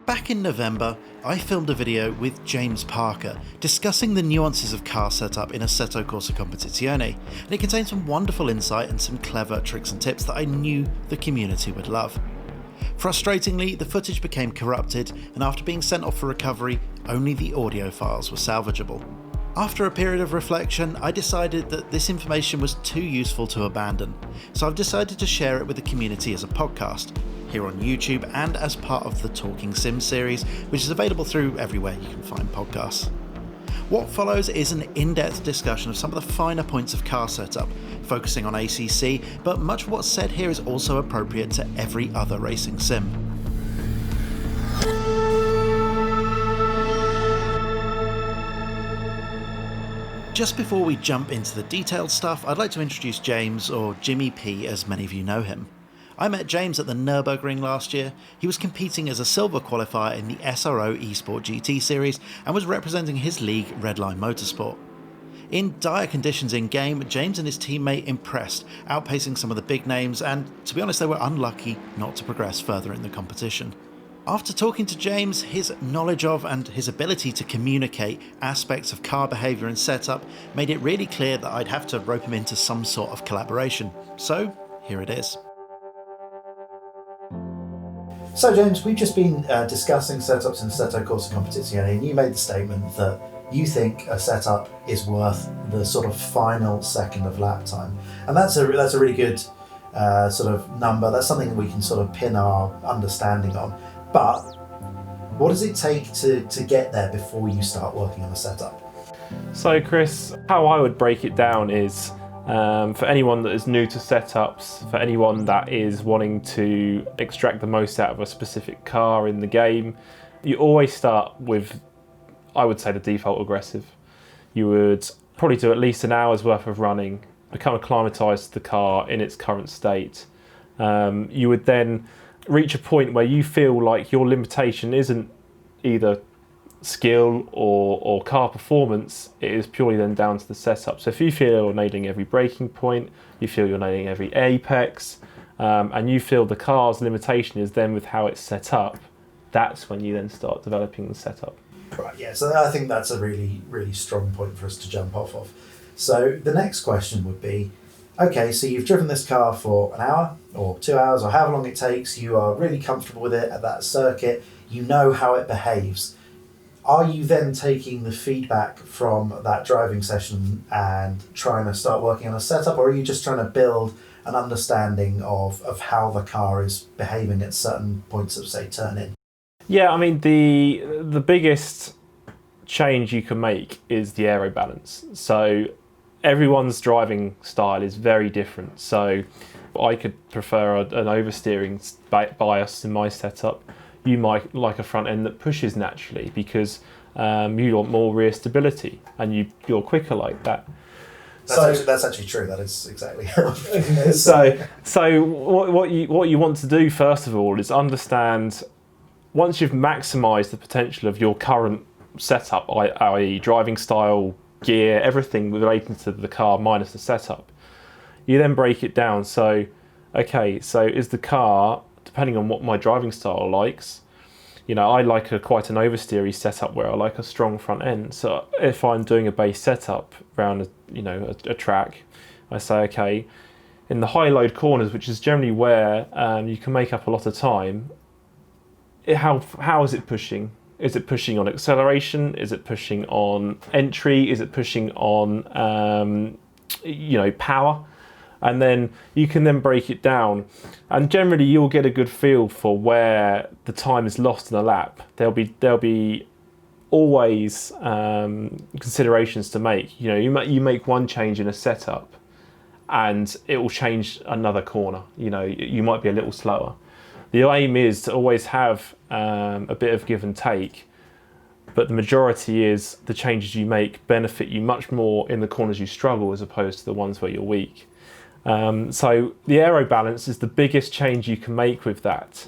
Back in November, I filmed a video with James Parker discussing the nuances of car setup in Assetto Corsa Competizione, and it contains some wonderful insight and some clever tricks and tips that I knew the community would love. Frustratingly, the footage became corrupted, and after being sent off for recovery, only the audio files were salvageable. After a period of reflection, I decided that this information was too useful to abandon, so I've decided to share it with the community as a podcast, here on YouTube and as part of the Talking Sim series, which is available through everywhere you can find podcasts. What follows is an in-depth discussion of some of the finer points of car setup, focusing on ACC, but much of what's said here is also appropriate to every other racing sim. Just before we jump into the detailed stuff, I'd like to introduce James, or Jimmy P as many of you know him. I met James at the Nurburgring last year. He was competing as a silver qualifier in the SRO Esport GT series and was representing his league Redline Motorsport. In dire conditions in game, James and his teammate impressed, outpacing some of the big names, and to be honest they were unlucky not to progress further in the competition. After talking to James, his knowledge of and his ability to communicate aspects of car behaviour and setup made it really clear that I'd have to rope him into some sort of collaboration. So here it is. So James, we've just been discussing setups in Assetto Corsa Competizione, and you made the statement that you think a setup is worth the sort of final second of lap time, and that's a really good sort of number. That's something that we can sort of pin our understanding on. But what does it take to get there before you start working on a setup? So Chris, how I would break it down is for anyone that is new to setups, for anyone that is wanting to extract the most out of a specific car in the game, you always start with, I would say, the default aggressive. You would probably do at least an hour's worth of running, become acclimatised to the car in its current state. You would then reach a point where you feel like your limitation isn't either skill or car performance, it is purely then down to the setup. So if you feel you're nailing every braking point, you feel you're nailing every apex, and you feel the car's limitation is then with how it's set up, that's when you then start developing the setup. Right, yeah, so I think that's a really, really strong point for us to jump off of. So the next question would be, okay, so you've driven this car for an hour or 2 hours or however long it takes, you are really comfortable with it at that circuit, you know how it behaves. Are you then taking the feedback from that driving session and trying to start working on a setup, or are you just trying to build an understanding of how the car is behaving at certain points of, say, turn in? Yeah, I mean, the biggest change you can make is the aero balance. So everyone's driving style is very different. So I could prefer an oversteering bias in my setup. You might like a front end that pushes naturally because you want more rear stability and you're quicker like that. That's actually true. That is exactly how it is. So what you want to do first of all is understand, once you've maximised the potential of your current setup, i.e. driving style, gear, everything relating to the car minus the setup, you then break it down. So, okay, so is the car, depending on what my driving style likes, you know, I like quite an oversteery setup where I like a strong front end. So if I'm doing a base setup around a track, I say, okay, in the high load corners, which is generally where you can make up a lot of time, how is it pushing? Is it pushing on acceleration? Is it pushing on entry? Is it pushing on power? And then you can then break it down, and generally you'll get a good feel for where the time is lost in a lap. There'll be always considerations to make. You know, you make one change in a setup, and it will change another corner. You know, you might be a little slower. The aim is to always have a bit of give and take, but the majority is the changes you make benefit you much more in the corners you struggle as opposed to the ones where you're weak. So the aero balance is the biggest change you can make with that.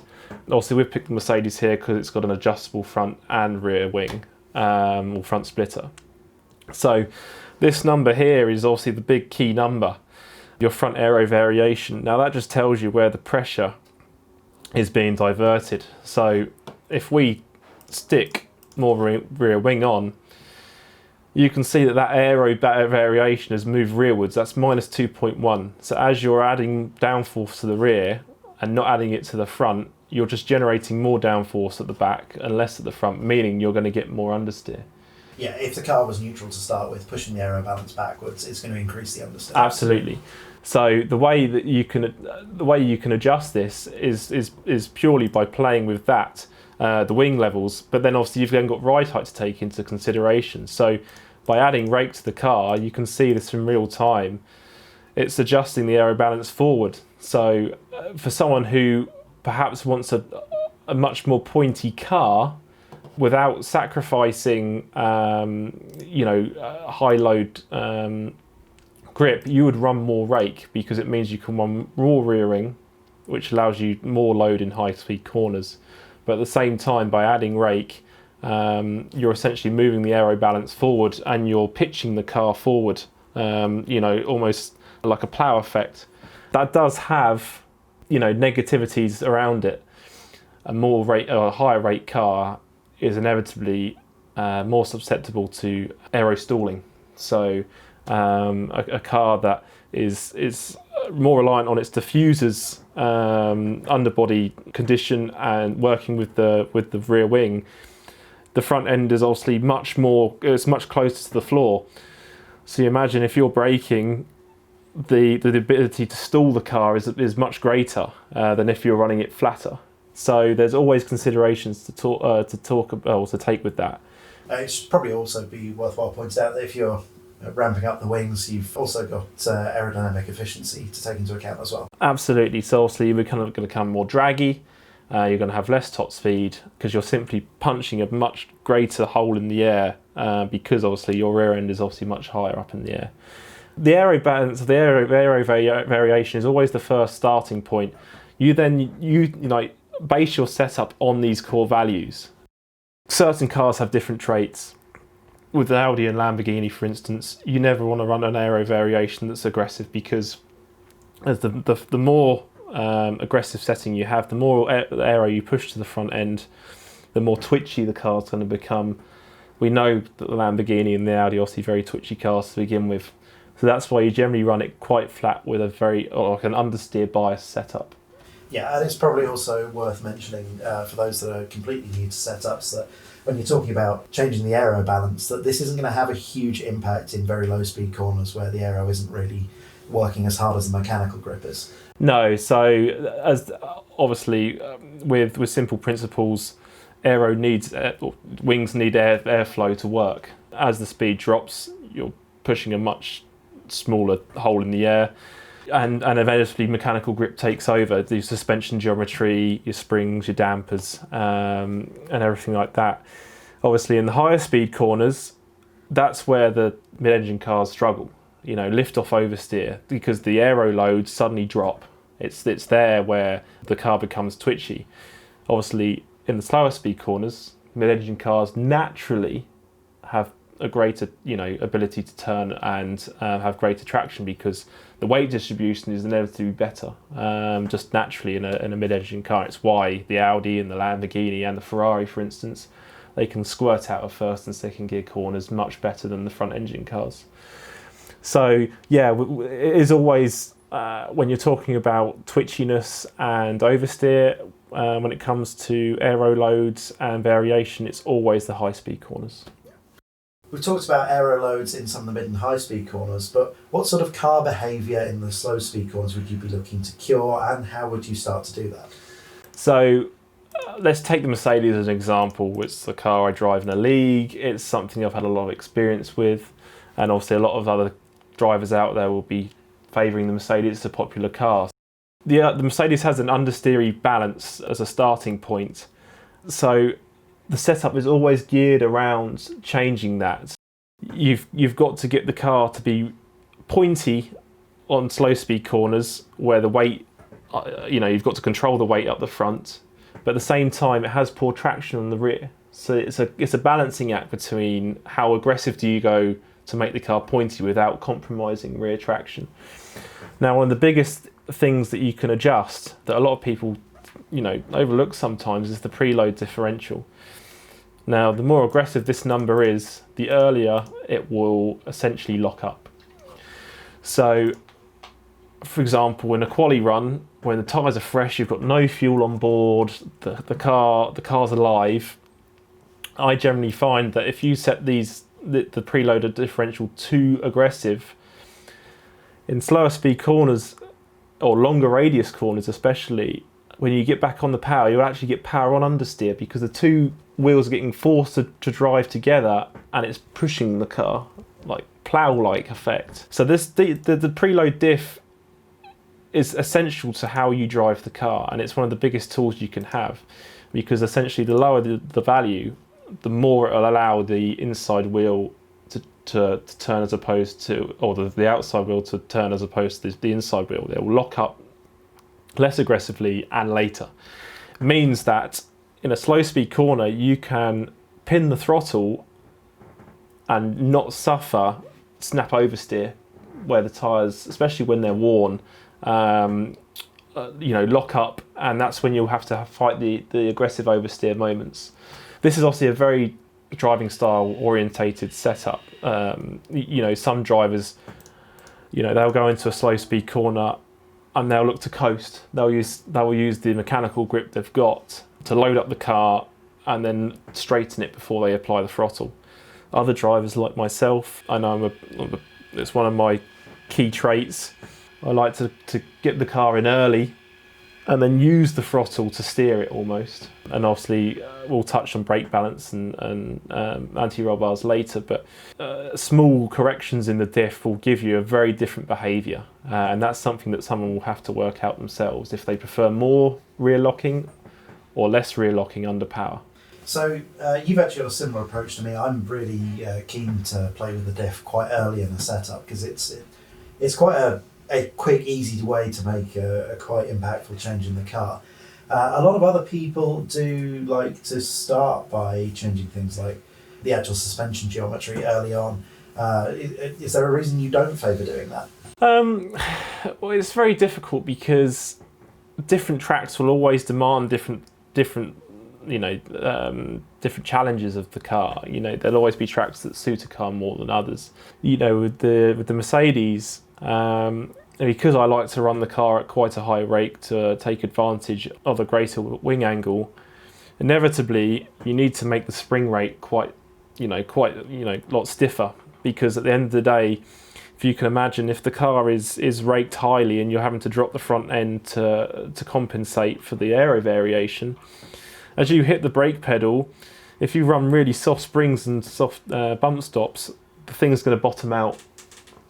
Also, we've picked the Mercedes here because it's got an adjustable front and rear wing, or front splitter. So this number here is obviously the big key number, your front aero variation. Now that just tells you where the pressure is being diverted. So if we stick more rear wing on, you can see that aero variation has moved rearwards. That's minus 2.1. So as you're adding downforce to the rear and not adding it to the front, you're just generating more downforce at the back and less at the front, meaning you're going to get more understeer. Yeah, if the car was neutral to start with, pushing the aero balance backwards, it's going to increase the understeer. Absolutely. So the way you can adjust this is purely by playing with that, the wing levels. But then obviously you've then got ride height to take into consideration. So by adding rake to the car, you can see this in real time. It's adjusting the aero balance forward. So for someone who perhaps wants a much more pointy car, without sacrificing, high load grip, you would run more rake, because it means you can run raw rearing, which allows you more load in high speed corners. But at the same time, by adding rake, you're essentially moving the aero balance forward and you're pitching the car forward, almost like a plough effect. That does have, negativities around it. A higher rate car is inevitably more susceptible to aero stalling. So a car that is more reliant on its diffusers, underbody condition, and working with the rear wing, the front end is obviously it's much closer to the floor. So you imagine if you're braking, the ability to stall the car is much greater than if you're running it flatter. So there's always considerations to take with that. It should probably also be worthwhile pointing out that if you're ramping up the wings, you've also got aerodynamic efficiency to take into account as well. Absolutely. So obviously you're kind of going to become more draggy. You're going to have less top speed because you're simply punching a much greater hole in the air, because obviously your rear end is obviously much higher up in the air. The aero balance, the aero variation is always the first starting point. You base your setup on these core values. Certain cars have different traits. With Audi and Lamborghini, for instance, you never want to run an aero variation that's aggressive, because as the more aggressive setting you have, the more aero you push to the front end, the more twitchy the car's going to become. We know that the Lamborghini and the Audi are obviously very twitchy cars to begin with, so that's why you generally run it quite flat with an understeer bias setup. Yeah, and it's probably also worth mentioning for those that are completely new to setups that when you're talking about changing the aero balance, that this isn't going to have a huge impact in very low speed corners where the aero isn't really working as hard as the mechanical grip is. No, so as obviously with simple principles, wings need airflow to work. As the speed drops, you're pushing a much smaller hole in the air, and eventually mechanical grip takes over. The suspension geometry, your springs, your dampers, and everything like that. Obviously in the higher speed corners, that's where the mid-engine cars struggle. Lift off oversteer, because the aero loads suddenly drop. It's there where the car becomes twitchy. Obviously in the slower speed corners, mid-engine cars naturally have a greater ability to turn and have greater traction, because the weight distribution is inevitably better, just naturally in a mid-engine car. It's why the Audi and the Lamborghini and the Ferrari, for instance, they can squirt out of first and second gear corners much better than the front engine cars. So yeah, it is always, when you're talking about twitchiness and oversteer, when it comes to aero loads and variation, it's always the high speed corners. We've talked about aero loads in some of the mid and high speed corners, but what sort of car behaviour in the slow speed corners would you be looking to cure, and how would you start to do that? So let's take the Mercedes as an example. It's the car I drive in a league. It's something I've had a lot of experience with, and obviously a lot of other drivers out there will be favouring the Mercedes. It's a popular car. The Mercedes has an understeery balance as a starting point, so the setup is always geared around changing that. You've got to get the car to be pointy on slow speed corners where the weight, you've got to control the weight up the front, but at the same time it has poor traction on the rear. So it's a balancing act between how aggressive do you go to make the car pointy without compromising rear traction. Now, one of the biggest things that you can adjust that a lot of people overlook sometimes is the preload differential. Now, the more aggressive this number is, the earlier it will essentially lock up. So, for example, in a quali run, when the tyres are fresh, you've got no fuel on board, the car's alive, I generally find that if you set the preloaded differential too aggressive, in slower speed corners, or longer radius corners especially, when you get back on the power, you'll actually get power on understeer because the two wheels are getting forced to drive together and it's pushing the car, like plough-like effect. So the preload diff is essential to how you drive the car, and it's one of the biggest tools you can have, because essentially the lower the value, the more it'll allow the inside wheel to turn as opposed to, or the outside wheel to turn as opposed to the inside wheel. It will lock up less aggressively and later. It means that in a slow speed corner you can pin the throttle and not suffer snap oversteer, where the tyres, especially when they're worn, lock up, and that's when you'll have to fight the aggressive oversteer moments. This is obviously a very driving style orientated setup. Some drivers, they'll go into a slow speed corner and they'll look to coast. They will use the mechanical grip they've got to load up the car and then straighten it before they apply the throttle. Other drivers like myself, I know it's one of my key traits. I like to get the car in early and then use the throttle to steer it almost. And obviously we'll touch on brake balance and anti-roll bars later, but small corrections in the diff will give you a very different behaviour, and that's something that someone will have to work out themselves if they prefer more rear locking or less rear locking under power. So you've actually got a similar approach to me. I'm really keen to play with the diff quite early in the setup because it's quite a quick, easy way to make a quite impactful change in the car. A lot of other people do like to start by changing things like the actual suspension geometry early on. Is there a reason you don't favour doing that? Well, it's very difficult because different tracks will always demand different challenges of the car. There'll always be tracks that suit a car more than others. With the Mercedes, because I like to run the car at quite a high rate to take advantage of the greater wing angle, inevitably you need to make the spring rate quite a lot stiffer, because at the end of the day, if you can imagine, if the car is raked highly and you're having to drop the front end to compensate for the aero variation, as you hit the brake pedal, if you run really soft springs and soft bump stops, the thing's going to bottom out.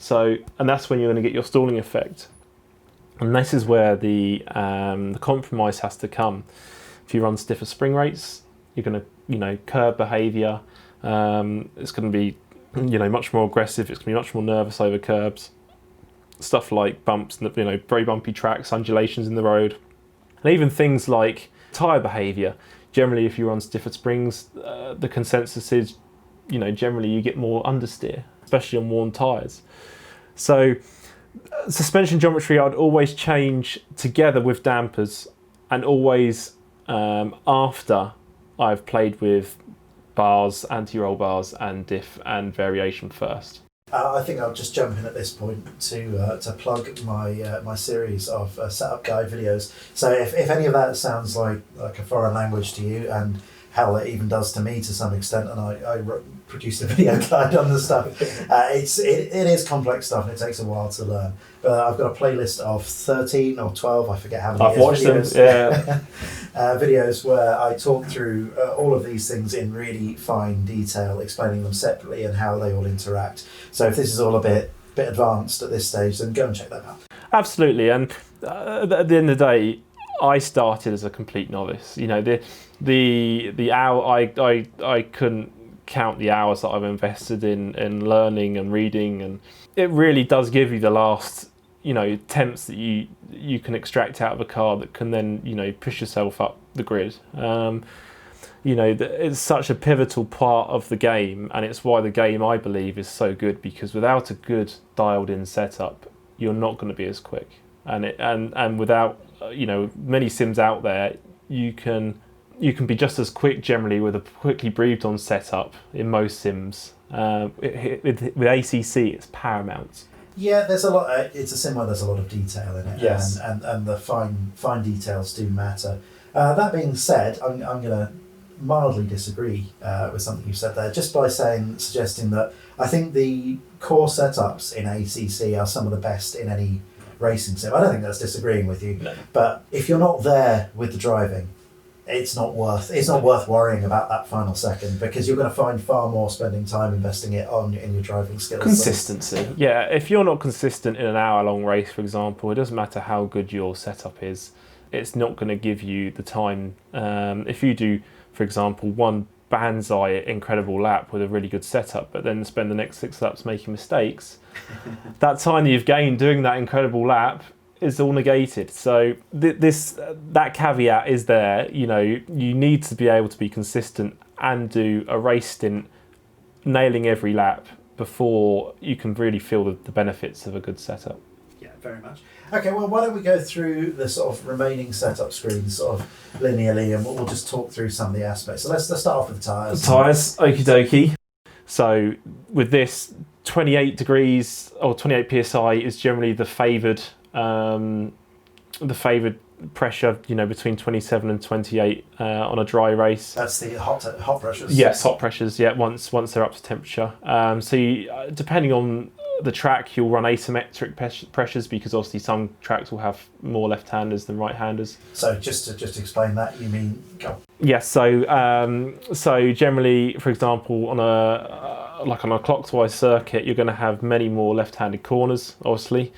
And that's when you're going to get your stalling effect. And this is where the compromise has to come. If you run stiffer spring rates, you're going to curb behaviour. It's going to be much more aggressive. It's going to be much more nervous over curbs. Stuff like bumps, very bumpy tracks, undulations in the road, and even things like tyre behaviour. Generally, if you run stiffer springs, the consensus is, generally you get more understeer, especially on worn tyres. So suspension geometry I'd always change together with dampers, and always after I've played with bars, anti-roll bars and diff and variation first. I think I'll just jump in at this point to plug my series of setup guide videos. So if any of that sounds like a foreign language to you, and hell, it even does to me to some extent, and I produced a video guide on the stuff. It is complex stuff and it takes a while to learn. But I've got a playlist of 13 or 12, I forget how many. I've watched videos, them, yeah. Videos where I talk through all of these things in really fine detail, explaining them separately and how they all interact. So if this is all a bit advanced at this stage, then go and check that out. Absolutely, and at the end of the day, I started as a complete novice. The hour I couldn't count the hours that I've invested in learning and reading, and it really does give you the last tenths that you can extract out of a car that can then push yourself up the grid. It's such a pivotal part of the game, and it's why the game, I believe, is so good, because without a good dialed in setup, you're not going to be as quick, and without many sims out there, you can you can be just as quick generally with a quickly breathed on setup in most sims. With ACC, it's paramount. Yeah, there's a lot. It's a sim where there's a lot of detail in it, yes, and the fine details do matter. That being said, I'm going to mildly disagree with something you said there, just by suggesting that I think the core setups in ACC are some of the best in any racing sim. I don't think that's disagreeing with you, no. But if you're not there with the driving, it's not worth worrying about that final second, because you're going to find far more spending time investing it in your driving skills. Consistency. Yeah, if you're not consistent in an hour-long race, for example, it doesn't matter how good your setup is. It's not going to give you the time. If you do, for example, one banzai incredible lap with a really good setup, but then spend the next 6 laps making mistakes, that time that you've gained doing that incredible lap is all negated. So that caveat is there. You know, you need to be able to be consistent and do a race stint nailing every lap before you can really feel the benefits of a good setup. Yeah, very much. Okay, well, why don't we go through the sort of remaining setup screens sort of linearly, and we'll just talk through some of the aspects. So let's start off with the tyres. Tyres, okie dokie. So with this, 28 degrees or 28 psi is generally the favoured pressure, you know, between 27 and 28 on a dry race. That's the hot pressures. Yes, hot pressures. Yeah, once they're up to temperature. So depending on the track, you'll run asymmetric pressures, because obviously some tracks will have more left-handers than right-handers. So just to explain that, you mean go. Yes. So generally, for example, on a clockwise circuit, you're going to have many more left-handed corners, obviously.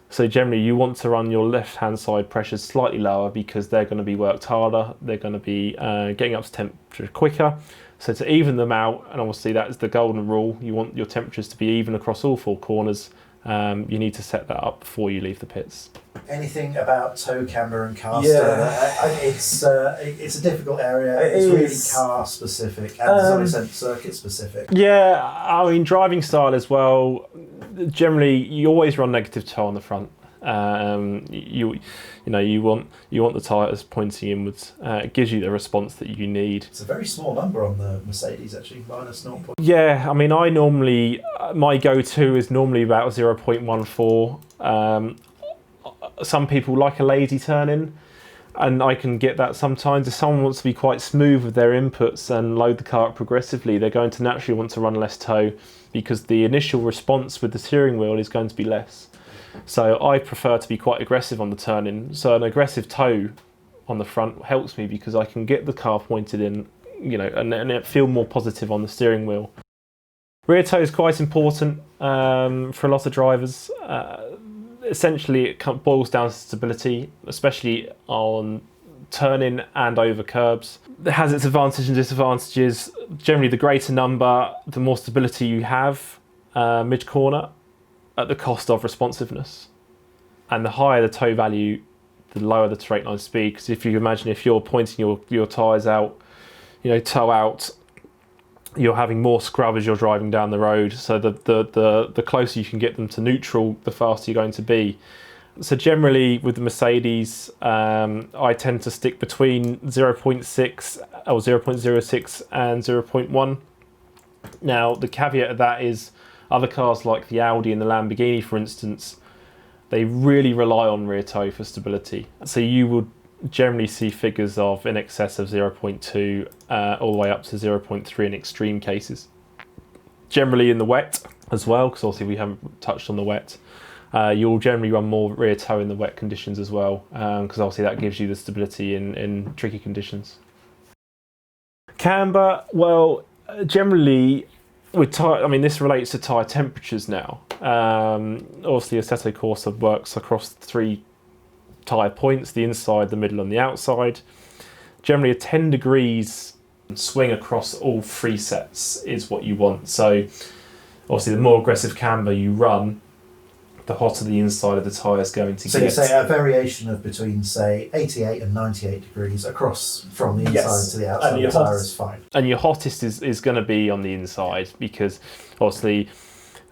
So generally you want to run your left-hand side pressures slightly lower, because they're going to be worked harder, they're going to be getting up to temperature quicker. So to even them out, and obviously that is the golden rule, you want your temperatures to be even across all 4 corners. You need to set that up before you leave the pits. Anything about toe camber and caster? Yeah. It's a difficult area. It's really car specific and to some extent circuit specific. Yeah, I mean driving style as well. Generally, you always run negative toe on the front. You want the tyres pointing inwards. It gives you the response that you need. It's a very small number on the Mercedes, actually, minus 0. Yeah, I mean, I normally my go-to is normally about 0.14. Some people like a lazy turn-in, and I can get that sometimes. If someone wants to be quite smooth with their inputs and load the car up progressively, they're going to naturally want to run less toe, because the initial response with the steering wheel is going to be less. So I prefer to be quite aggressive on the turn-in. So an aggressive toe on the front helps me, because I can get the car pointed in, you know, and it feel more positive on the steering wheel. Rear toe is quite important for a lot of drivers. Essentially, it boils down to stability, especially on turn-in and over curbs. It has its advantages and disadvantages. Generally, the greater number, the more stability you have mid-corner, at the cost of responsiveness. And the higher the toe value, the lower the straight line speed. Because if you imagine, if you're pointing your tyres out, you know, toe out, you're having more scrub as you're driving down the road. So the closer you can get them to neutral, the faster you're going to be. So generally with the Mercedes, I tend to stick between 0.6 or 0.06 and 0.1. Now the caveat of that is, other cars like the Audi and the Lamborghini, for instance, they really rely on rear toe for stability. So you would generally see figures of in excess of 0.2 all the way up to 0.3 in extreme cases. Generally in the wet as well, because obviously we haven't touched on the wet, you'll generally run more rear toe in the wet conditions as well, because obviously that gives you the stability in tricky conditions. Camber, well, generally, with tyre, I mean, this relates to tyre temperatures now. Obviously, Assetto Corsa works across 3 tyre points: the inside, the middle, and the outside. Generally, a 10 degrees swing across all 3 sets is what you want. So, obviously, the more aggressive camber you run, the hotter the inside of the tyre is going to get. So you say a variation of between, say, 88 and 98 degrees across from the inside to the outside of the tyre is fine. And your hottest is going to be on the inside, because obviously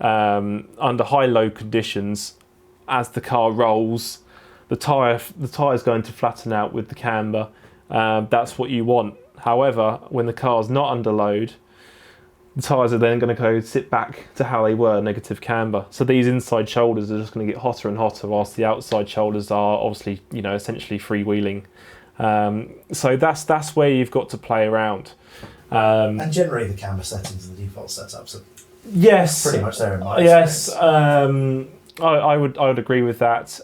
under high-low conditions, as the car rolls, the tyre is going to flatten out with the camber, that's what you want. However, when the car's not under load, the tyres are then going to go sit back to how they were, negative camber. So these inside shoulders are just going to get hotter and hotter, whilst the outside shoulders are obviously, essentially freewheeling. So that's where you've got to play around. And generally the camber settings and the default setups are pretty much there in my experience. Yes, I would agree with that.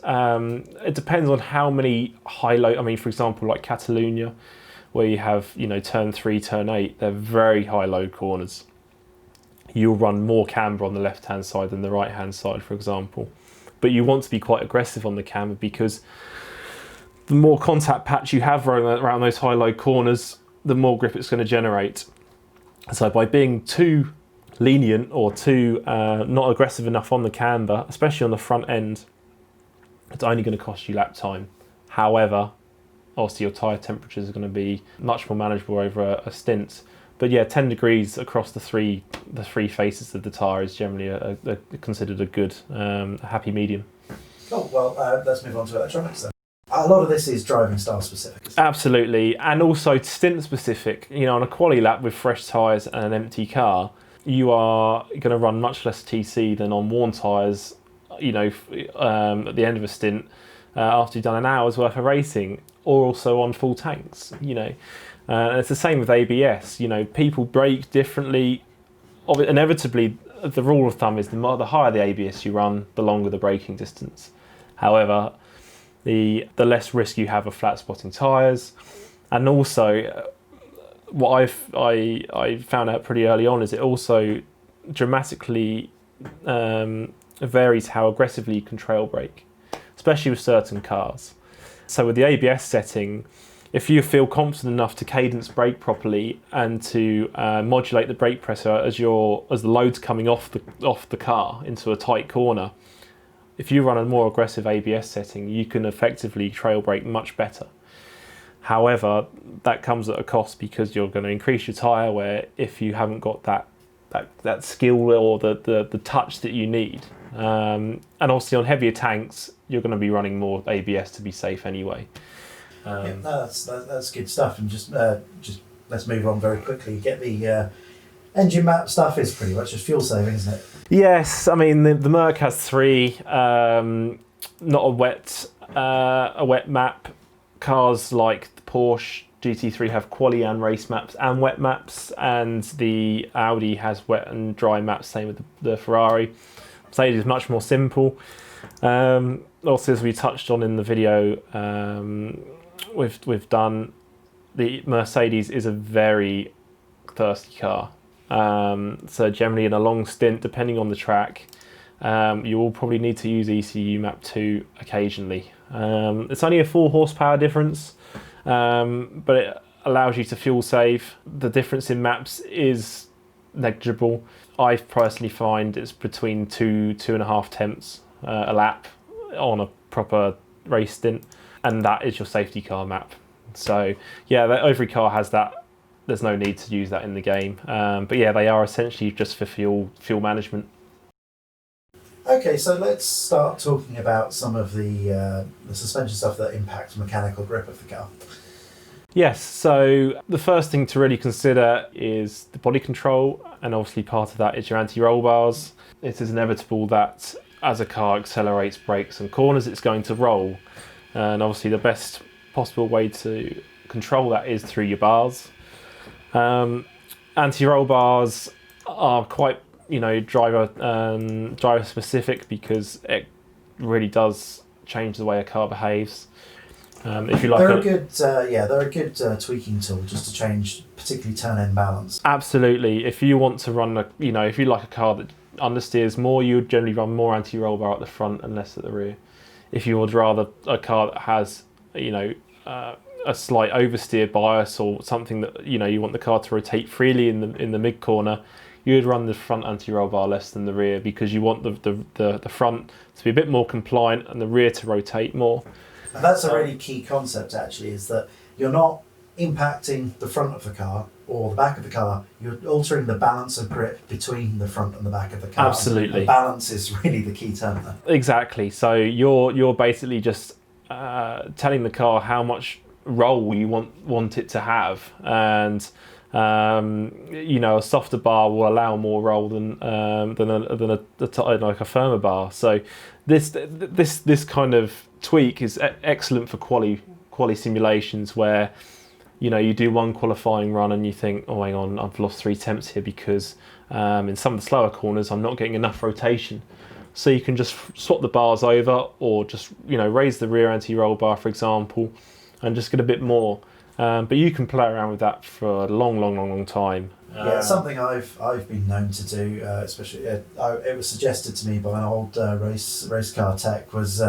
It depends on how many high-low. I mean, for example, like Catalonia, where you have turn 3, turn 8, they're very high-load corners. You'll run more camber on the left-hand side than the right-hand side, for example. But you want to be quite aggressive on the camber, because the more contact patch you have around those high-load corners, the more grip it's going to generate. So by being too lenient or too not aggressive enough on the camber, especially on the front end, it's only going to cost you lap time. However, obviously your tyre temperatures are going to be much more manageable over a stint. But yeah, 10 degrees across the three faces of the tyre is generally considered a good, happy medium. Cool. Well, let's move on to electronics then. A lot of this is driving style specific. Absolutely, and also stint specific. On a quali lap with fresh tyres and an empty car, you are going to run much less TC than on worn tyres. At the end of a stint, after you've done an hour's worth of racing, or also on full tanks. And it's the same with ABS. People brake differently. Inevitably, the rule of thumb is the higher the ABS you run, the longer the braking distance. However, the less risk you have of flat spotting tyres. And also, what I found out pretty early on is it also dramatically varies how aggressively you can trail brake, especially with certain cars. So with the ABS setting, if you feel confident enough to cadence brake properly and to modulate the brake pressure as the load's coming off the car into a tight corner, if you run a more aggressive ABS setting, you can effectively trail brake much better. However, that comes at a cost, because you're going to increase your tyre wear if you haven't got that skill or the touch that you need. And obviously on heavier tanks, you're going to be running more ABS to be safe anyway. That's good stuff. And just let's move on very quickly. Get the engine map stuff is pretty much just fuel saving, isn't it? Yes, I mean the Merc has 3, not a wet map. Cars like the Porsche GT3 have quali and race maps and wet maps, and the Audi has wet and dry maps. Same with the Ferrari. Mercedes is much more simple. Also, as we touched on in the video we've done, the Mercedes is a very thirsty car. So generally in a long stint, depending on the track, you will probably need to use ECU map 2 occasionally. It's only a 4 horsepower difference, but it allows you to fuel save. The difference in maps is negligible. I personally find it's between 2.5 temps a lap on a proper race stint, and that is your safety car map. So yeah, every car has that. There's no need to use that in the game, but yeah, they are essentially just for fuel management. Okay, so let's start talking about some of the suspension stuff that impacts mechanical grip of the car. Yes, so the first thing to really consider is the body control, and obviously part of that is your anti-roll bars. It is inevitable that as a car accelerates, brakes and corners, it's going to roll, and obviously the best possible way to control that is through your bars. Anti-roll bars are quite driver specific, because it really does change the way a car behaves. If you like, they're a good tweaking tool just to change, particularly turn end balance. Absolutely. If you want to run if you like a car that understeers more, you would generally run more anti-roll bar at the front and less at the rear. If you would rather a car that has a slight oversteer bias, or something that you want the car to rotate freely in the mid corner, you would run the front anti-roll bar less than the rear, because you want the front to be a bit more compliant and the rear to rotate more. And that's a really key concept, actually, is that you're not impacting the front of the car or the back of the car, you're altering the balance of grip between the front and the back of the car. Absolutely. And balance is really the key term there. Exactly. So you're basically just telling the car how much roll you want it to have, and a softer bar will allow more roll than like a firmer bar. So this kind of tweak is excellent for quali simulations where you do one qualifying run and you think, oh hang on, I've lost 3 temps here because in some of the slower corners I'm not getting enough rotation. So you can just swap the bars over, or just raise the rear anti-roll bar, for example, and just get a bit more. But you can play around with that for a long time. Yeah, it's something I've been known to do, especially it was suggested to me by an old race car tech, was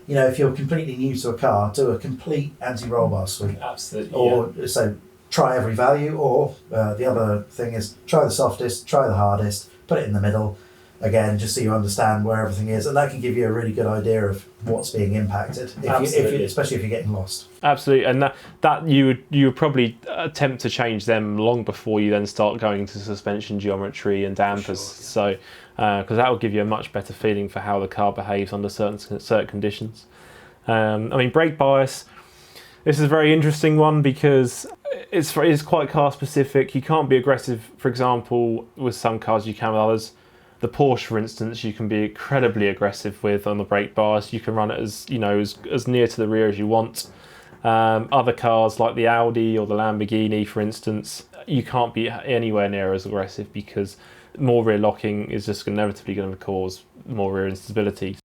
if you're completely new to a car, do a complete anti-roll bar sweep. Absolutely. Or so try every value, or the other thing is try the softest, try the hardest, put it in the middle. Again, just so you understand where everything is, and that can give you a really good idea of what's being impacted, especially if you're getting lost. Absolutely, and that you would probably attempt to change them long before you then start going to suspension geometry and dampers. Sure, yeah. So, because that will give you a much better feeling for how the car behaves under certain conditions. Brake bias. This is a very interesting one because it's quite car specific. You can't be aggressive, for example, with some cars. You can with others. The Porsche, for instance, you can be incredibly aggressive with on the brake bars. You can run it as near to the rear as you want. Other cars like the Audi or the Lamborghini, for instance, you can't be anywhere near as aggressive because more rear locking is just inevitably going to cause more rear instability.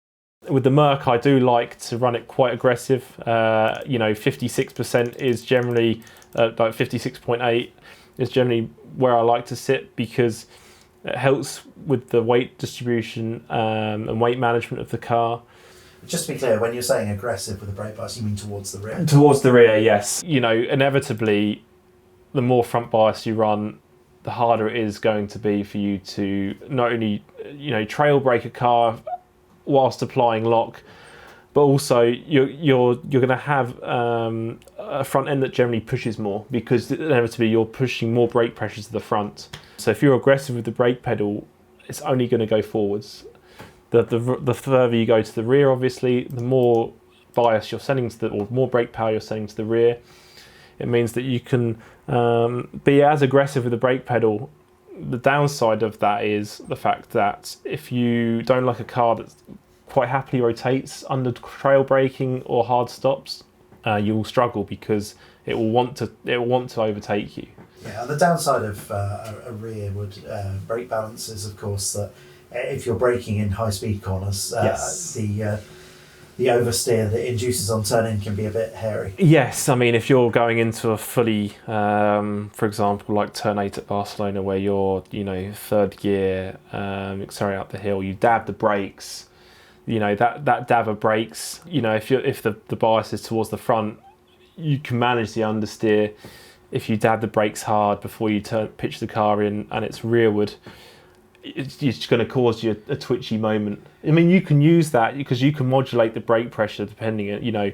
With the Merc, I do like to run it quite aggressive. 56% is generally, like 56.8 is generally where I like to sit, because it helps with the weight distribution and weight management of the car. Just to be clear, when you're saying aggressive with the brake bias, you mean towards the rear? Towards the rear, yes. Inevitably, the more front bias you run, the harder it is going to be for you to not only trail brake a car whilst applying lock, but also you're going to have a front end that generally pushes more, because inevitably you're pushing more brake pressures to the front. So if you're aggressive with the brake pedal, it's only going to go forwards. The further you go to the rear, obviously, the more bias you're sending to or more brake power you're sending to the rear. It means that you can be as aggressive with the brake pedal. The downside of that is the fact that if you don't like a car that quite happily rotates under trail braking or hard stops, you will struggle because it will want to overtake you. Yeah, and the downside of a rearward brake balance is, of course, that if you're braking in high-speed corners, yes. the oversteer that it induces on turn-in can be a bit hairy. Yes, if you're going into a fully, for example, like turn 8 at Barcelona, where you're, third gear, accelerate up the hill, you dab the brakes, that dab of brakes, if the bias is towards the front, you can manage the understeer. If you dab the brakes hard before you pitch the car in and it's rearward, it's going to cause you a twitchy moment. You can use that because you can modulate the brake pressure depending on,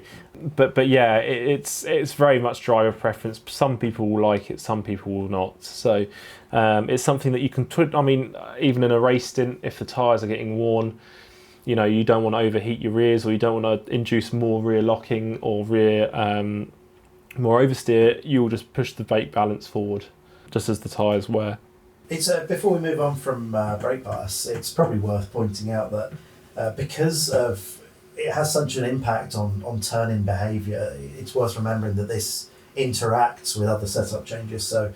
but yeah, it's very much driver preference. Some people will like it, some people will not. So it's something that you can even in a race stint, if the tyres are getting worn, you don't want to overheat your rears, or you don't want to induce more rear locking or rear more oversteer, you'll just push the brake balance forward just as the tyres wear. It's before we move on from brake bias, it's probably worth pointing out that because of it has such an impact on turn-in behaviour, it's worth remembering that this interacts with other setup changes. So,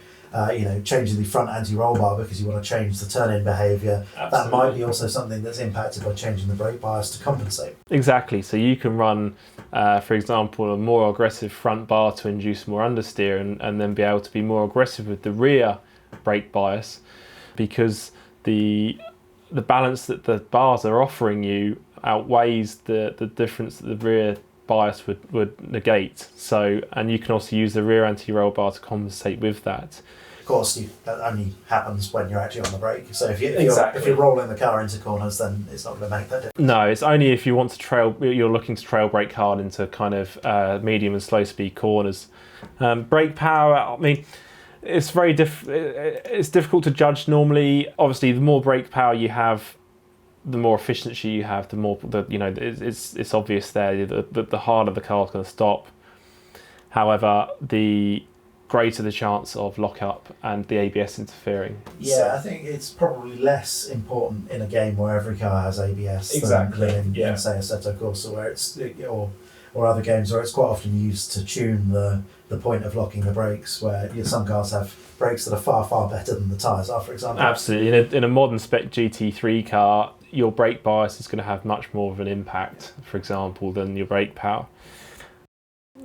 changing the front anti-roll bar because you want to change the turn-in behaviour. Absolutely. That might be also something that's impacted by changing the brake bias to compensate. Exactly. So you can run, for example, a more aggressive front bar to induce more understeer, and then be able to be more aggressive with the rear brake bias, because the balance that the bars are offering you outweighs the difference that the rear bias would negate. So, and you can also use the rear anti-roll bar to compensate with that. Of course, that only happens when you're actually on the brake. So if you're rolling the car into corners, then it's not going to make that difference. No, it's only if you want to you're looking to trail brake hard into kind of medium and slow speed corners. Brake power, it's very it's difficult to judge normally. Obviously, the more brake power you have, the more efficiency you have, the more it's obvious there. The harder the car's going to stop. However, the greater the chance of lock-up and the ABS interfering. Yeah, I think it's probably less important in a game where every car has ABS Exactly, than in say, Assetto Corsa, where it's or other games where it's quite often used to tune the point of locking the brakes, where some cars have brakes that are far, far better than the tyres are, for example. Absolutely. In a modern spec GT3 car, your brake bias is going to have much more of an impact, for example, than your brake power.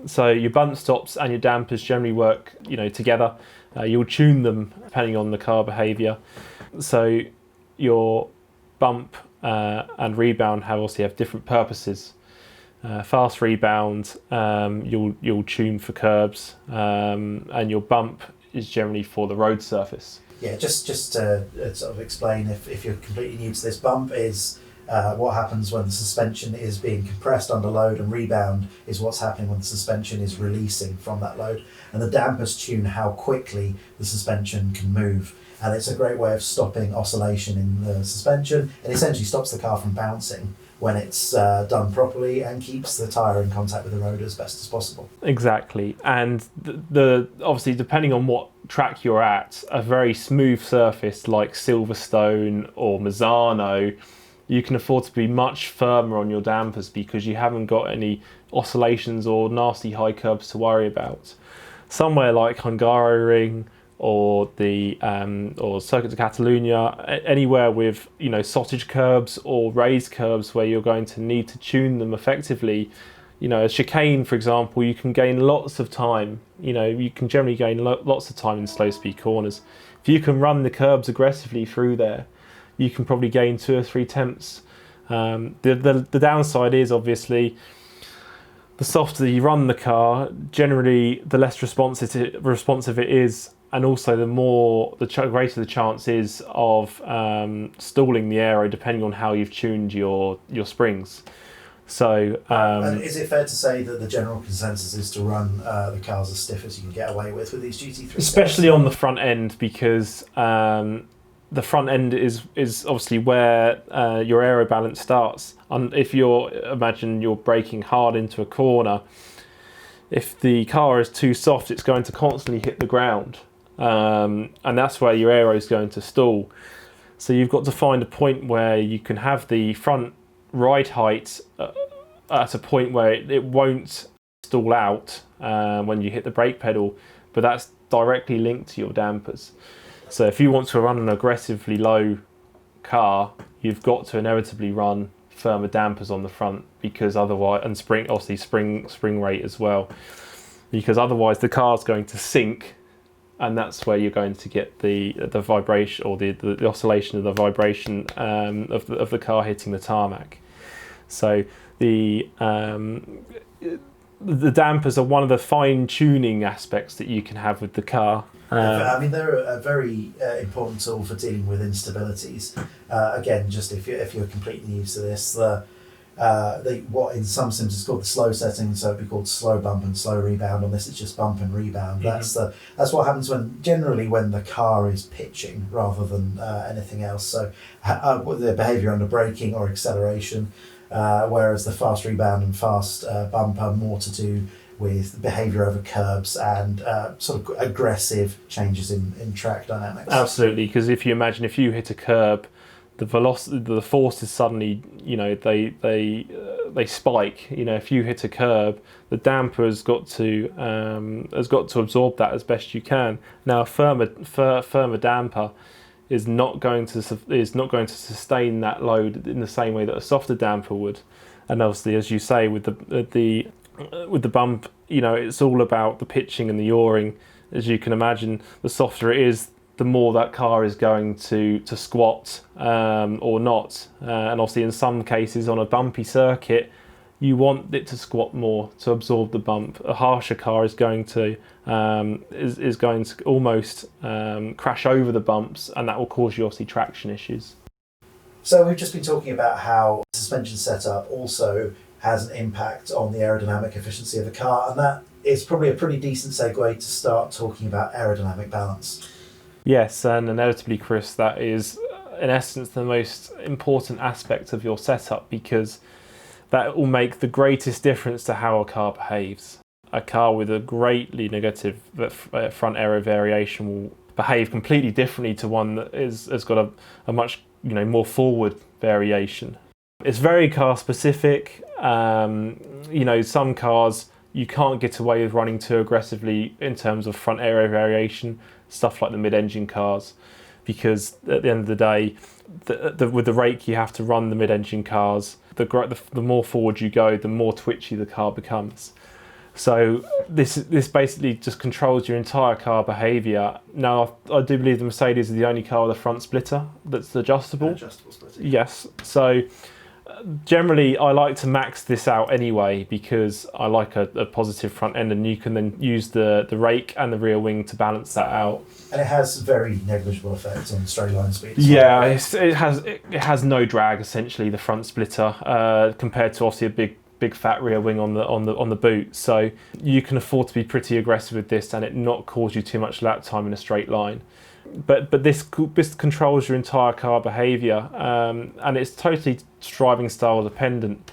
So your bump stops and your dampers generally work, together. You'll tune them depending on the car behaviour. So your bump and rebound obviously have different purposes. Fast rebound, you'll tune for curbs, and your bump is generally for the road surface. Yeah, just to sort of explain, if you're completely new to this, bump is what happens when the suspension is being compressed under load, and rebound is what's happening when the suspension is releasing from that load. And the dampers tune how quickly the suspension can move. And it's a great way of stopping oscillation in the suspension. It essentially stops the car from bouncing when it's done properly, and keeps the tyre in contact with the road as best as possible. Exactly. And the obviously, depending on what track you're at, a very smooth surface like Silverstone or Misano, you can afford to be much firmer on your dampers because you haven't got any oscillations or nasty high curbs to worry about. Somewhere like Hungaroring or the or Circuit de Catalunya, anywhere with sausage curbs or raised curbs where you're going to need to tune them effectively. A chicane, for example, you can gain lots of time. You can generally gain lots of time in slow speed corners. If you can run the curbs aggressively through there, you can probably gain 2 or 3 tenths. The downside is obviously the softer you run the car, generally the less responsive it is, and also the greater the chance is of stalling the aero depending on how you've tuned your springs. So, and is it fair to say that the general consensus is to run the cars as stiff as you can get away with these GT3 especially cars? On the front end, because the front end is obviously where your aero balance starts. And if imagine you're braking hard into a corner, if the car is too soft, it's going to constantly hit the ground, and that's where your aero is going to stall. So you've got to find a point where you can have the front ride height at a point where it won't stall out when you hit the brake pedal, but that's directly linked to your dampers. So if you want to run an aggressively low car, you've got to inevitably run firmer dampers on the front, because otherwise, and spring rate as well, because otherwise the car's going to sink, and that's where you're going to get the vibration or the oscillation of the vibration of the car hitting the tarmac. So the dampers are one of the fine tuning aspects that you can have with the car. They're a very important tool for dealing with instabilities. Again, just if you're completely used to this, what in some sims is called the slow setting, so it'd be called slow bump and slow rebound. On this, it's just bump and rebound. Mm-hmm. That's what happens when the car is pitching rather than anything else. So the behaviour under braking or acceleration, whereas the fast rebound and fast bump are more to do with behaviour over curbs and sort of aggressive changes in track dynamics. Absolutely, because if you hit a curb, the velocity, the forces suddenly, they spike. If you hit a curb, the damper has got to absorb that as best you can. Now, a firmer damper is not going to sustain that load in the same way that a softer damper would. And obviously, as you say, with the bump, it's all about the pitching and the yawing. As you can imagine, the softer it is, the more that car is going to squat or not. And obviously, in some cases, on a bumpy circuit, you want it to squat more to absorb the bump. A harsher car is going to almost crash over the bumps, and that will cause you obviously traction issues. So we've just been talking about how suspension setup also has an impact on the aerodynamic efficiency of a car, and that is probably a pretty decent segue to start talking about aerodynamic balance. Yes, and inevitably, Chris, that is in essence the most important aspect of your setup, because that will make the greatest difference to how a car behaves. a car with a greatly negative front aero variation will behave completely differently to one that has got a much more forward variation. It's very car specific. Some cars you can't get away with running too aggressively in terms of front aero variation, stuff like the mid-engine cars, because at the end of the day, with the rake you have to run the mid-engine cars. The more forward you go, the more twitchy the car becomes. So this basically just controls your entire car behaviour. Now, I do believe the Mercedes is the only car with a front splitter that's adjustable. Adjustable splitter. Yes. So generally, I like to max this out anyway, because I like a positive front end, and you can then use the rake and the rear wing to balance that out. And it has very negligible effects on straight line speed. Yeah, it has no drag essentially, the front splitter, compared to obviously a big fat rear wing on the boot. So you can afford to be pretty aggressive with this and it not cause you too much lap time in a straight line. But this controls your entire car behaviour, and it's totally driving style dependent.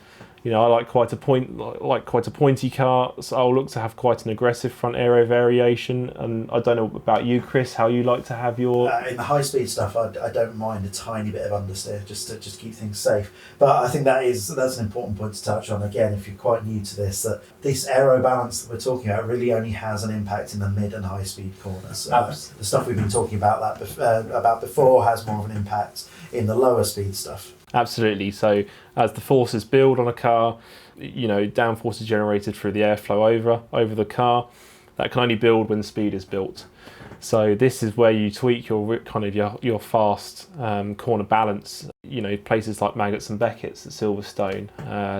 I like quite a pointy car, so I'll look to have quite an aggressive front aero variation. And I don't know about you, Chris, how you like to have your... in the high speed stuff, I don't mind a tiny bit of understeer just to keep things safe. But I think that's an important point to touch on. Again, if you're quite new to this, that this aero balance that we're talking about really only has an impact in the mid and high speed corners. The stuff we've been talking about before has more of an impact in the lower speed stuff. Absolutely. So as the forces build on a car, downforce is generated through the airflow over the car. That can only build when speed is built. So this is where you tweak your fast corner balance. Places like Maggotts and Beckett's at Silverstone,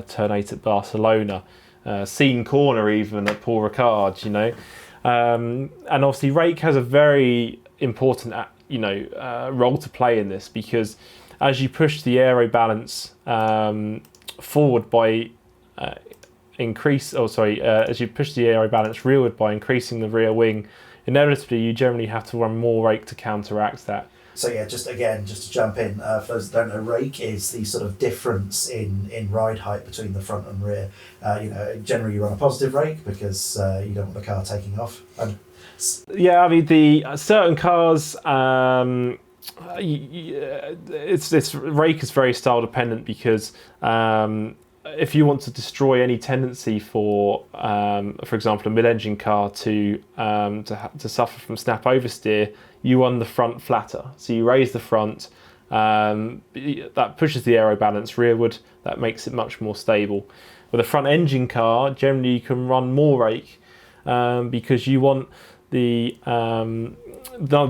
Turn 8 at Barcelona, Scene Corner even at Paul Ricard. And obviously rake has a very important role to play in this, because as you push the aero balance forward by as you push the aero balance rearward by increasing the rear wing, inevitably you generally have to run more rake to counteract that. So yeah, just to jump in, for those that don't know, rake is the sort of difference in ride height between the front and rear. Generally you run a positive rake because you don't want the car taking off. Yeah, I mean the certain cars. It's rake is very style dependent, because if you want to destroy any tendency for example, a mid-engine car to suffer from snap oversteer, you run the front flatter. So you raise the front, that pushes the aero balance rearward. That makes it much more stable. With a front engine car, generally you can run more rake, because you want the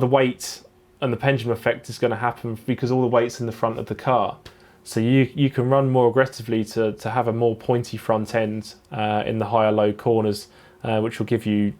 weight and the pendulum effect is going to happen because all the weight's in the front of the car. So you can run more aggressively to have a more pointy front end in the higher low corners, which will give you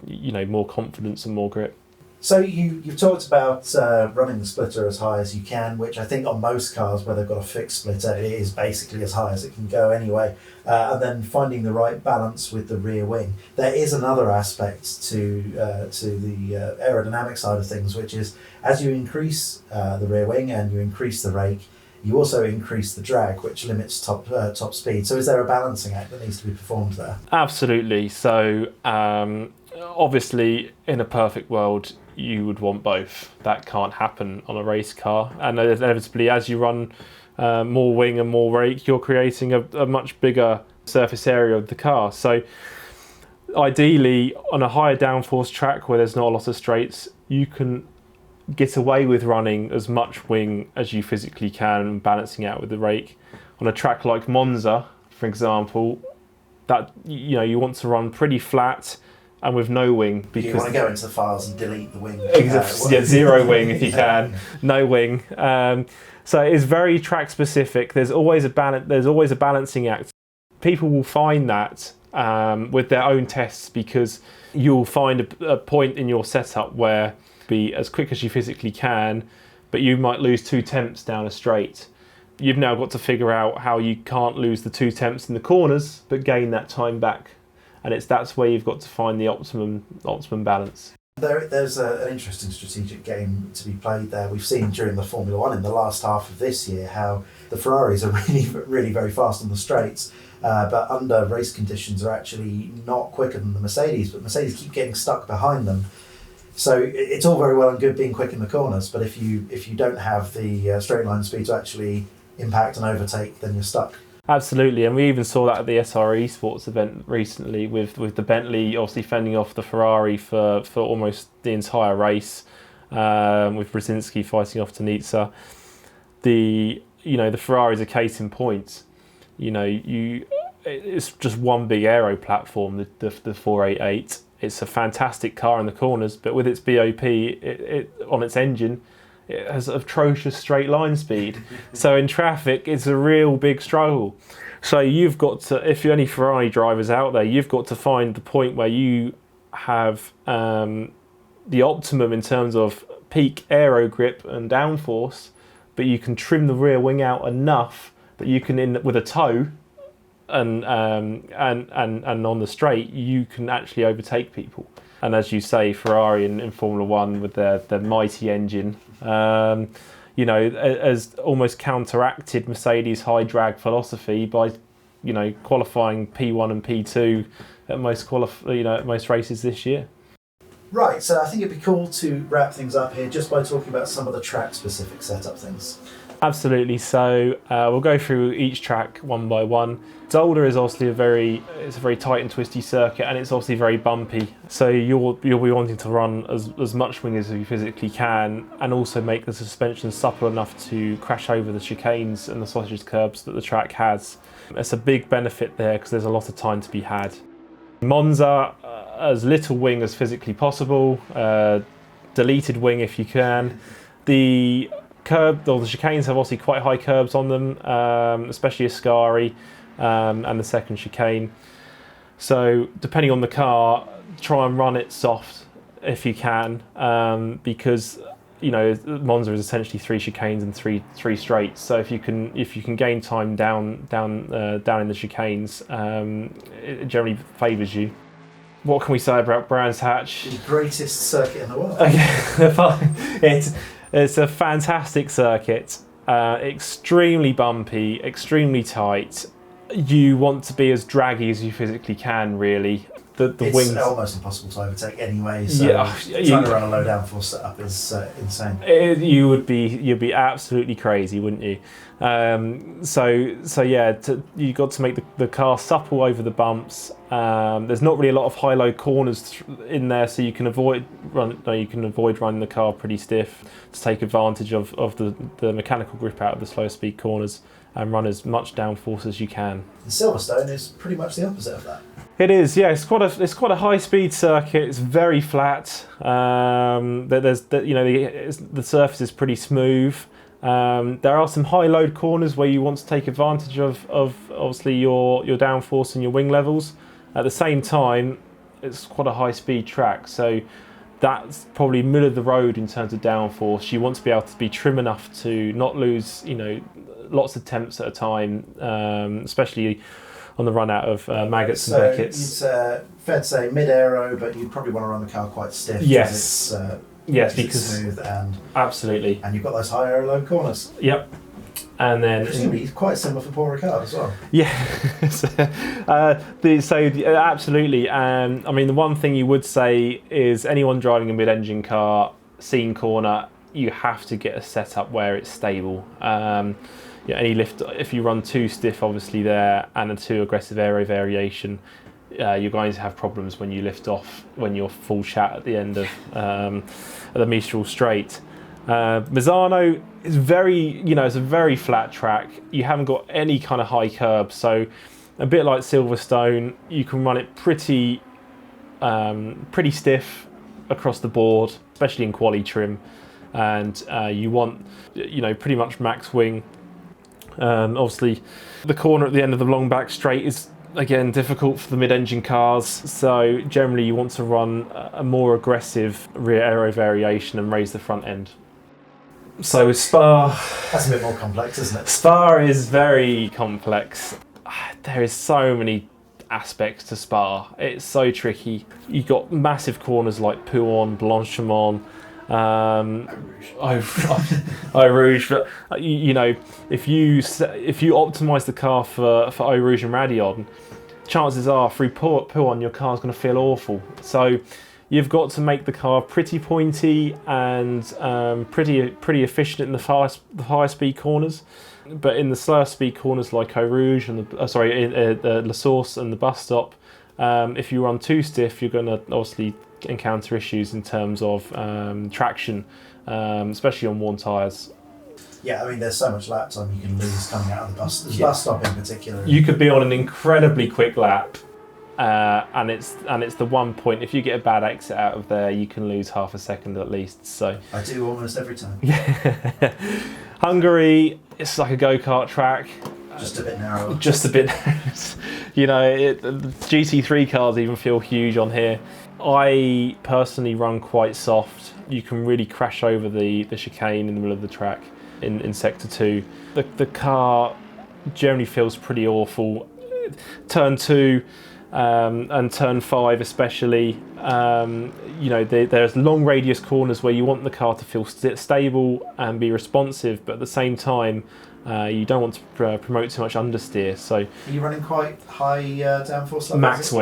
more confidence and more grip. So you've talked about running the splitter as high as you can, which I think on most cars where they've got a fixed splitter, it is basically as high as it can go anyway. And then finding the right balance with the rear wing. There is another aspect to the aerodynamic side of things, which is as you increase the rear wing and you increase the rake, you also increase the drag, which limits top speed. So is there a balancing act that needs to be performed there? Absolutely. So obviously, in a perfect world, you would want both. That can't happen on a race car. And inevitably, as you run more wing and more rake, you're creating a much bigger surface area of the car. So ideally, on a higher downforce track where there's not a lot of straights, you can get away with running as much wing as you physically can and balancing out with the rake. On a track like Monza, for example, that you want to run pretty flat and with no wing, because you want to go into the files and delete the wing. Zero wing if you can, no wing. So it is very track specific. There's always a balancing act. People will find that with their own tests, because you'll find a point in your setup where be as quick as you physically can, but you might lose 2 tenths down a straight. You've now got to figure out how you can't lose the 2 tenths in the corners, but gain that time back. And that's where you've got to find the optimum balance. There's an interesting strategic game to be played there. We've seen during the Formula One in the last half of this year how the Ferraris are really very fast on the straights, but under race conditions are actually not quicker than the Mercedes, but Mercedes keep getting stuck behind them. So it's all very well and good being quick in the corners, but if you don't have the straight line speed to actually impact and overtake, then you're stuck. Absolutely, and we even saw that at the SRE Sports event recently with the Bentley obviously fending off the Ferrari for almost the entire race, with Brzezinski fighting off Tanitsa. The Ferrari's a case in point. It's just one big aero platform, the 488. It's a fantastic car in the corners, but with its BOP it on its engine, it has atrocious straight line speed. So in traffic, it's a real big struggle. So you've got to, if you're any Ferrari drivers out there, you've got to find the point where you have the optimum in terms of peak aero grip and downforce, but you can trim the rear wing out enough that you can, with a toe and on the straight, you can actually overtake people. And as you say, Ferrari in Formula One with their mighty engine, has almost counteracted Mercedes' high drag philosophy by, qualifying P1 and P2 at most races this year. Right, so I think it'd be cool to wrap things up here just by talking about some of the track-specific setup things. Absolutely. So we'll go through each track one by one. Zolder is obviously a very tight and twisty circuit, and it's obviously very bumpy. So you'll be wanting to run as much wing as you physically can, and also make the suspension supple enough to crash over the chicanes and the sausage curbs that the track has. It's a big benefit there because there's a lot of time to be had. Monza, as little wing as physically possible, deleted wing if you can. The chicanes have obviously quite high curbs on them, especially Ascari and the second chicane. So depending on the car, try and run it soft if you can, because Monza is essentially 3 chicanes and three straights. So if you can gain time down in the chicanes, it generally favours you. What can we say about Brands Hatch? The greatest circuit in the world. Okay. It's a fantastic circuit, extremely bumpy, extremely tight. You want to be as draggy as you physically can, really. It's wings, almost impossible to overtake anyway, so trying to run a low downforce setup is insane. You'd be absolutely crazy, wouldn't you? You got to make the car supple over the bumps. There's not really a lot of high-low corners in there, so you can avoid running the car pretty stiff to take advantage of the mechanical grip out of the slower speed corners and run as much downforce as you can. And Silverstone is pretty much the opposite of that. It is, yeah. It's quite a high-speed circuit. It's very flat. The surface is pretty smooth. There are some high-load corners where you want to take advantage of obviously your downforce and your wing levels. At the same time, it's quite a high-speed track, so that's probably middle of the road in terms of downforce. You want to be able to be trim enough to not lose, lots of temps at a time, especially on the run out of maggots and Beckett's. It's fair to say mid-aero, but you'd probably want to run the car quite stiff. Yes. Because it's smooth and absolutely. And you've got those high aero low corners. Yep. And then presumably quite similar for Paul Ricard as well. Yeah. Absolutely. I mean, the one thing you would say is anyone driving a mid-engine car, scene corner, you have to get a setup where it's stable. Any lift, if you run too stiff, obviously there, and a too aggressive aero variation, you're going to have problems when you lift off, when you're full chat at the end of the Mistral Straight. Misano is it's a very flat track. You haven't got any kind of high curb, so a bit like Silverstone, you can run it pretty stiff across the board, especially in quali trim, and you want pretty much max wing. Obviously, the corner at the end of the long back straight is again difficult for the mid-engine cars, so generally you want to run a more aggressive rear aero variation and raise the front end. So with Spa, that's a bit more complex, isn't it? Spa is very complex. There is so many aspects to Spa. It's so tricky. You've got massive corners like Pouhon, Blanchimont, Eau Rouge. But you know, if you optimise the car for Eau Rouge and Raidillon, chances are through Pouhon your car's going to feel awful. So you've got to make the car pretty pointy and pretty efficient in the higher speed corners. But in the slower speed corners like Eau Rouge and the La Source and the bus stop, if you run too stiff, you're going to obviously encounter issues in terms of traction, especially on worn tyres. Yeah, I mean, there's so much lap time you can lose coming out of the bus stop in particular. You could be on an incredibly quick lap, and it's the one point. If you get a bad exit out of there, you can lose half a second at least. So I do almost every time. Hungary, it's like a go-kart track. Just a bit narrower. Just a bit. You know, the GT3 cars even feel huge on here. I personally run quite soft. You can really crash over the chicane in the middle of the track in Sector 2. The car generally feels pretty awful. Turn 2 and Turn 5 especially, you know, there's long radius corners where you want the car to feel stable and be responsive, but at the same time you don't want to promote too much understeer. So are you running quite high downforce levels?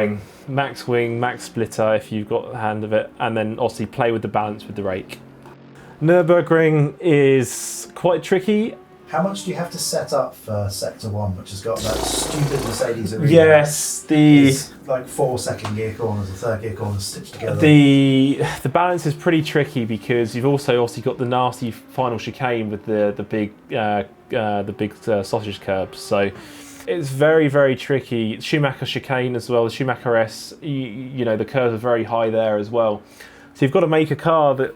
Max wing, max splitter if you've got the hand of it, and then obviously play with the balance with the rake. Nurburgring is quite tricky. How much do you have to set up for Sector 1, which has got that stupid Mercedes arena? Yes, it's like 4 second gear corners or third gear corners stitched together. The balance is pretty tricky because you've also got the nasty final chicane with the big sausage curbs. So it's very, very tricky. Schumacher chicane as well, the Schumacher S, you know, the curves are very high there as well. So you've got to make a car that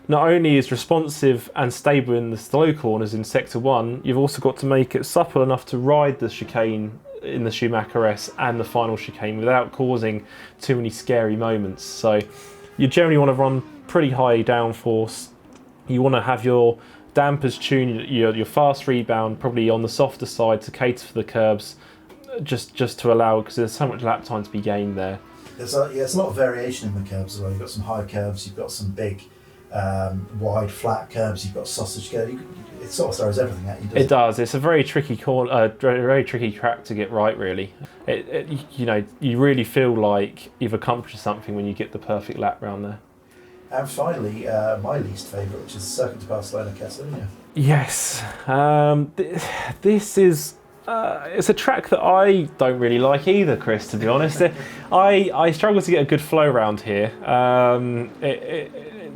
not only is responsive and stable in the slow corners in Sector 1, you've also got to make it supple enough to ride the chicane in the Schumacher S and the final chicane without causing too many scary moments. So you generally want to run pretty high downforce. You want to have your dampers tuned, your fast rebound probably on the softer side to cater for the curbs, just to allow, because there's so much lap time to be gained there. There's a lot of variation in the curbs as well. You've got some high curbs, you've got some big wide flat curves, you've got sausage curve. It sort of throws everything at you, doesn't it? It does. It's a very tricky very tricky track to get right, really. You know, you really feel like you've accomplished something when you get the perfect lap round there. And finally, my least favourite, which is Circuit de Barcelona-Catalunya. Yes, this is it's a track that I don't really like either, Chris, to be honest. I struggle to get a good flow around here.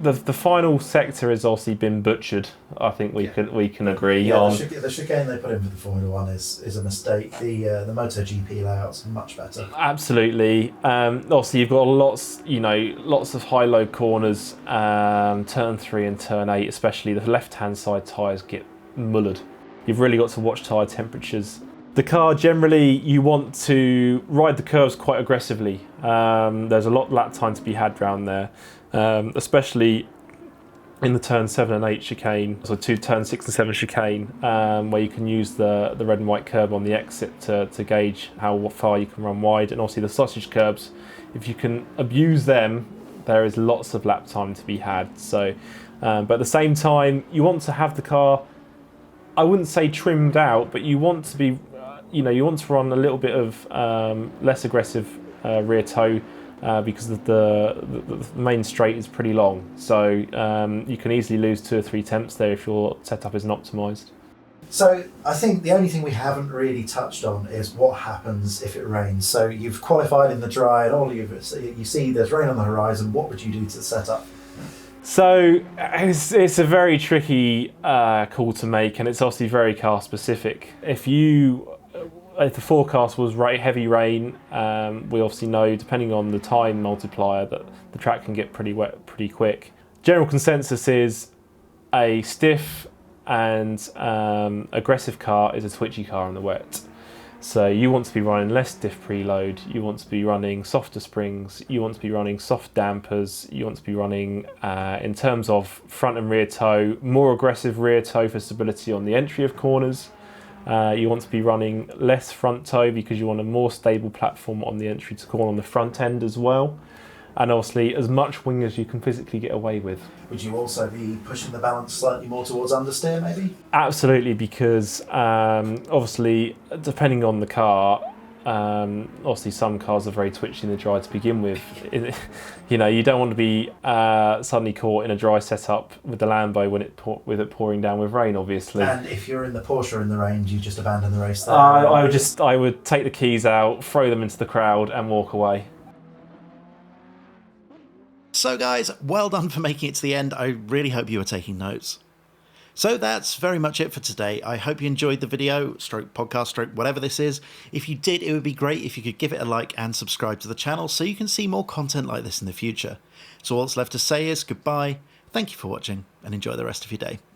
The final sector has obviously been butchered. I think we can agree on. The chicane they put in for the Formula One is a mistake. The MotoGP layout's much better. Absolutely. Obviously, you've got lots of high-low corners. Turn 3 and Turn 8, especially the left-hand side tyres get mullered. You've really got to watch tyre temperatures. The car, generally, you want to ride the curves quite aggressively. There's a lot of lap time to be had around there, especially in the Turn 7 and 8 chicane, so Turn 6 and 7 chicane, where you can use the red and white curb on the exit to gauge how far you can run wide. And obviously the sausage curbs, if you can abuse them, there is lots of lap time to be had. So, but at the same time, you want to have the car, I wouldn't say trimmed out, but you want to be, you want to run a little bit of less aggressive rear toe because the main straight is pretty long. So you can easily lose 2 or 3 tenths there if your setup isn't optimised. So I think the only thing we haven't really touched on is what happens if it rains. So you've qualified in the dry, and you see there's rain on the horizon. What would you do to the setup? So it's a very tricky call to make, and it's obviously very car specific. If the forecast was heavy rain, we obviously know, depending on the time multiplier, that the track can get pretty wet pretty quick. General consensus is a stiff and aggressive car is a twitchy car in the wet. So you want to be running less stiff preload, you want to be running softer springs, you want to be running soft dampers, you want to be running, in terms of front and rear toe, more aggressive rear toe for stability on the entry of corners, You want to be running less front toe because you want a more stable platform on the entry to corner on the front end as well. And obviously as much wing as you can physically get away with. Would you also be pushing the balance slightly more towards understeer maybe? Absolutely, because obviously depending on the car, obviously some cars are very twitchy in the dry to begin with. You know, you don't want to be suddenly caught in a dry setup with the Lambo with it pouring down with rain, obviously. And if you're in the Porsche in the rain, you just abandon the race there? I would take the keys out, throw them into the crowd and walk away. So guys, well done for making it to the end. I really hope you were taking notes. So that's very much it for today. I hope you enjoyed the video, stroke podcast, stroke whatever this is. If you did, it would be great if you could give it a like and subscribe to the channel so you can see more content like this in the future. So all that's left to say is goodbye, thank you for watching, and enjoy the rest of your day.